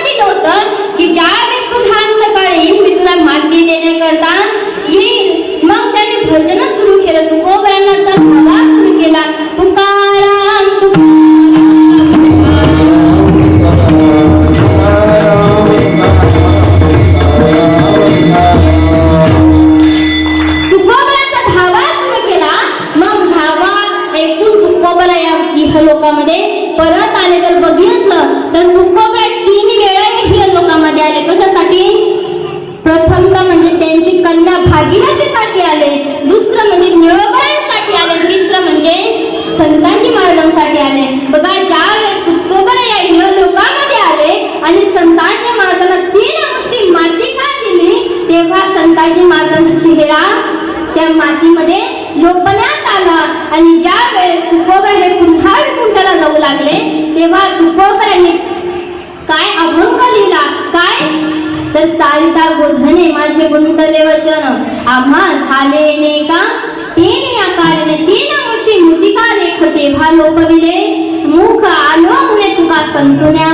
सांगितलं होतं की ज्यावेळेस तुझा अंतकाळ येईल मी तुला माती देण्याकरता येईल. मग त्याने भजन सुरू केलं, तुकोबरायांचा धावा सुरू केला. तुकाराम तुकोबरायांचा धावा सुरू केला. मग धावा ऐकून तुकोबरा या इहलोकामध्ये परत आले. तर बघितलं तर तुकोबरा 3 वेळा इहलोकामध्ये आले. कशासाठी? प्रथम तर म्हणजे त्यांची कन्या भागीरथीसाठी आले, दुसरं म्हणजे निळोबरांसाठी आले, तिसरं म्हणजे संताजी महाराजांसाठी आले. बघा, ज्या वेळेस तुकोबरा या इहलोकामध्ये आले आणि संताजी महाराजांना 3 मुष्टी माती का दिली, तेव्हा संताजी महाराजांचा चेहरा त्या मातीमध्ये लोपण्यात आला. आणि ज्या वेळेस तुकोबरा हे पुन्हा वैकुंठाला जाऊ लागले तेव्हा तुकोबरांनी काय अभंग लिहिला? काय तर चालता गोधने माझे गुंतले वचन आम्हा झाले ने का तेने आकारले 3 मुष्टी मृतिका लेख तेव्हा लोपविले मुख आलो मुने तुका संतुण्या